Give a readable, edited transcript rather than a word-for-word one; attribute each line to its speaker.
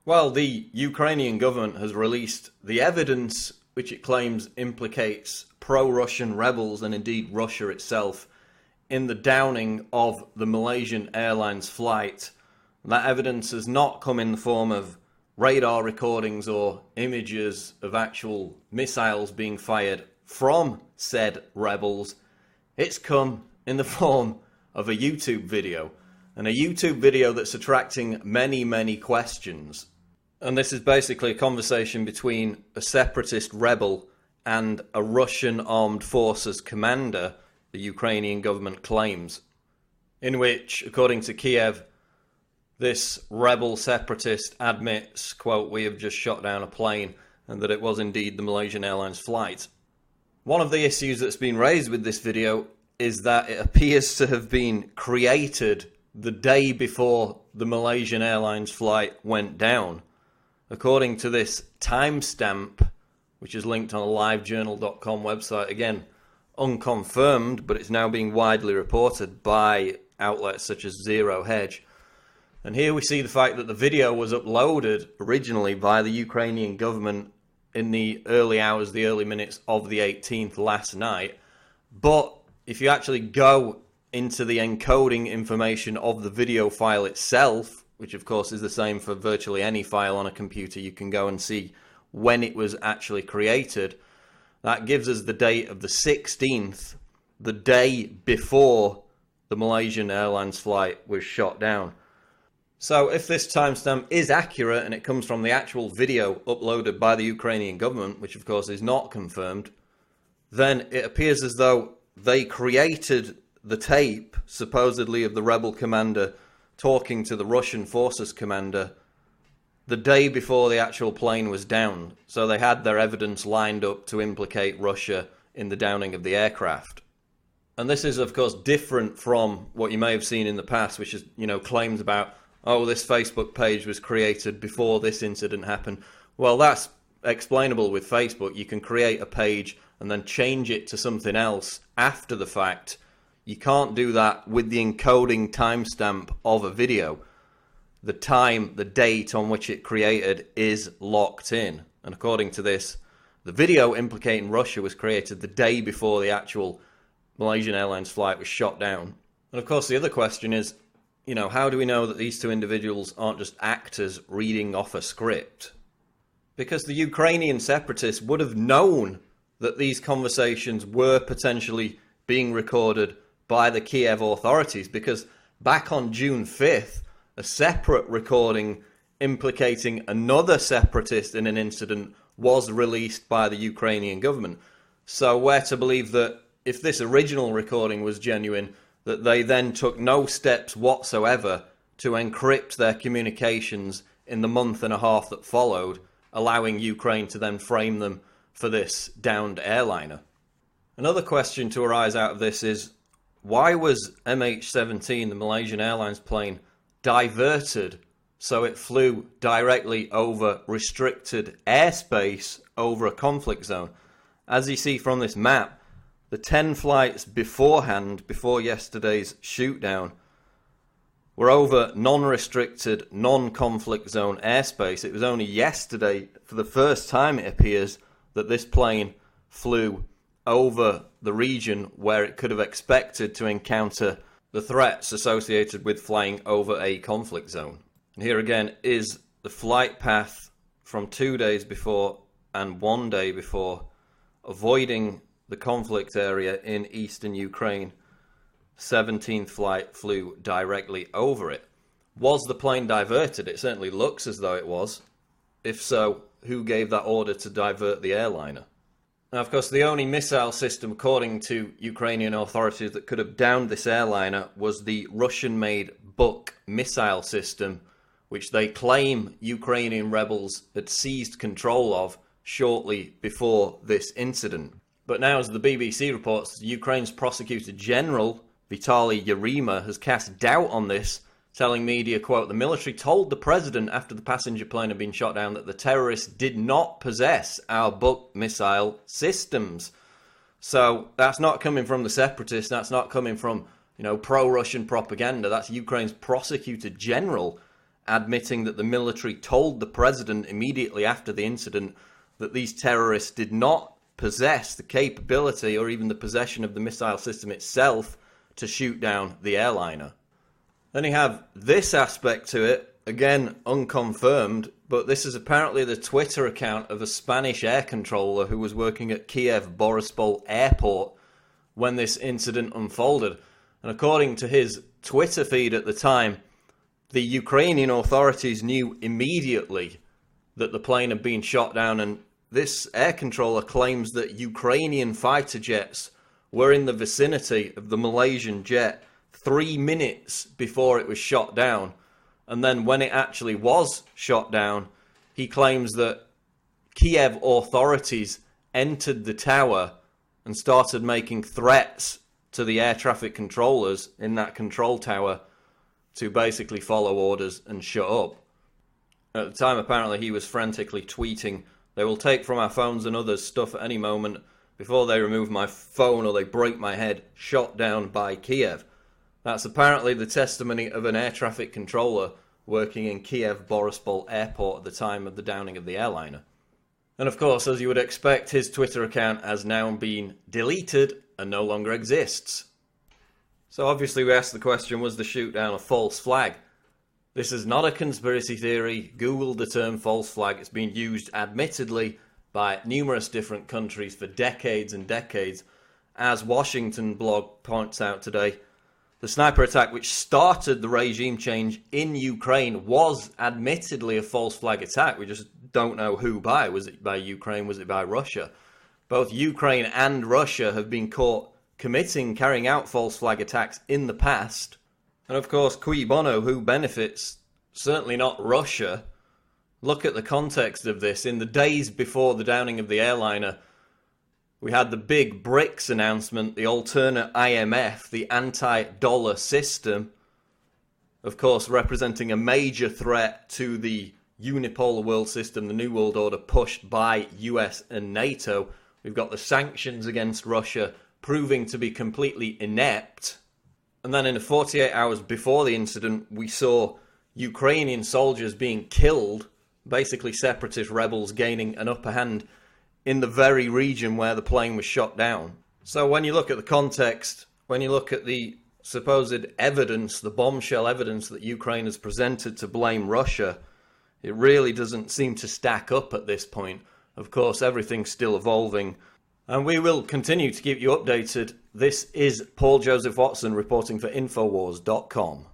Speaker 1: Well, the Ukrainian government has released the evidence which it claims implicates pro-Russian rebels and indeed Russia itself in the downing of the Malaysian Airlines flight. That evidence has not come in the form of radar recordings or images of actual missiles being fired from said rebels. It's come in the form of a YouTube video, and a YouTube video that's attracting many questions. And this is basically a conversation between a separatist rebel and a Russian armed forces commander, the Ukrainian government claims, in which, according to Kiev, this rebel separatist admits, quote, "We have just shot down a plane," and that it was indeed the Malaysian Airlines flight. One of the issues that's been raised with this video is that it appears to have been created the day before the Malaysian Airlines flight went down. According to this timestamp, which is linked on a livejournal.com website, again, unconfirmed, but it's now being widely reported by outlets such as Zero Hedge. And here we see the fact that the video was uploaded originally by the Ukrainian government in the early hours, the early minutes of the 18th last night. But if you actually go into the encoding information of the video file itself, which of course is the same for virtually any file on a computer, you can go and see when it was actually created. That gives us the date of the 16th, the day before the Malaysian Airlines flight was shot down. So if this timestamp is accurate and it comes from the actual video uploaded by the Ukrainian government, which of course is not confirmed, then it appears as though they created the tape, supposedly of the rebel commander talking to the Russian forces commander, the day before the actual plane was down. So they had their evidence lined up to implicate Russia in the downing of the aircraft. And this is, of course, different from what you may have seen in the past, which is, claims about, oh, this Facebook page was created before this incident happened. Well, that's explainable with Facebook. You can create a page and then change it to something else after the fact. You can't do that with the encoding timestamp of a video. The time, the date on which it created is locked in. And according to this, the video implicating Russia was created the day before the actual Malaysian Airlines flight was shot down. And of course, the other question is, how do we know that these two individuals aren't just actors reading off a script? Because the Ukrainian separatists would have known that these conversations were potentially being recorded by the Kiev authorities, because back on June 5th, a separate recording implicating another separatist in an incident was released by the Ukrainian government. So we're to believe that if this original recording was genuine, that they then took no steps whatsoever to encrypt their communications in the month and a half that followed, allowing Ukraine to then frame them for this downed airliner. Another question to arise out of this is, why was MH17, the Malaysian Airlines plane, diverted so it flew directly over restricted airspace over a conflict zone? As you see from this map, the 10 flights beforehand, before yesterday's shootdown, were over non-restricted, non-conflict zone airspace. It was only yesterday, for the first time it appears, that this plane flew over the region where it could have expected to encounter the threats associated with flying over a conflict zone. And here again is the flight path from 2 days before and 1 day before, avoiding the conflict area in eastern Ukraine. 17th flight flew directly over it. Was the plane diverted? It certainly looks as though it was. If so, who gave that order to divert the airliner? Now, of course, the only missile system, according to Ukrainian authorities, that could have downed this airliner was the Russian-made Buk missile system, which they claim Ukrainian rebels had seized control of shortly before this incident. But now, as the BBC reports, Ukraine's Prosecutor General, Vitaly Yerema, has cast doubt on this, telling media, quote, "The military told the president after the passenger plane had been shot down that the terrorists did not possess our Buk missile systems." So that's not coming from the separatists, that's not coming from, pro-Russian propaganda, that's Ukraine's Prosecutor General admitting that the military told the president immediately after the incident that these terrorists did not possess the capability or even the possession of the missile system itself to shoot down the airliner. Then you have this aspect to it, again unconfirmed, but this is apparently the Twitter account of a Spanish air controller who was working at Kiev Borispol airport when this incident unfolded. And according to his Twitter feed at the time, the Ukrainian authorities knew immediately that the plane had been shot down, and this air controller claims that Ukrainian fighter jets were in the vicinity of the Malaysian jet 3 minutes before it was shot down. And then when it actually was shot down, he claims that Kiev authorities entered the tower and started making threats to the air traffic controllers in that control tower to basically follow orders and shut up. At the time, apparently, he was frantically tweeting, "They will take from our phones and others stuff at any moment before they remove my phone or they break my head, shot down by Kiev." That's apparently the testimony of an air traffic controller working in Kiev Borispol airport at the time of the downing of the airliner. And of course, as you would expect, his Twitter account has now been deleted and no longer exists. So obviously we asked the question, was the shoot down a false flag? This is not a conspiracy theory. Google the term false flag. It's been used admittedly by numerous different countries for decades and decades. As Washington blog points out today, the sniper attack which started the regime change in Ukraine was admittedly a false flag attack. We just don't know who by. Was it by Ukraine? Was it by Russia? Both Ukraine and Russia have been caught carrying out false flag attacks in the past. And of course, cui bono, who benefits? Certainly not Russia. Look at the context of this. In the days before the downing of the airliner, we had the big BRICS announcement, the alternate IMF, the anti-dollar system, of course representing a major threat to the unipolar world system, the New World Order pushed by US and NATO. We've got the sanctions against Russia proving to be completely inept. And then in the 48 hours before the incident, we saw Ukrainian soldiers being killed, basically separatist rebels gaining an upper hand in the very region where the plane was shot down. So when you look at the context, when you look at the supposed evidence, the bombshell evidence that Ukraine has presented to blame Russia, it really doesn't seem to stack up at this point. Of course, everything's still evolving, and we will continue to keep you updated. This is Paul Joseph Watson reporting for Infowars.com.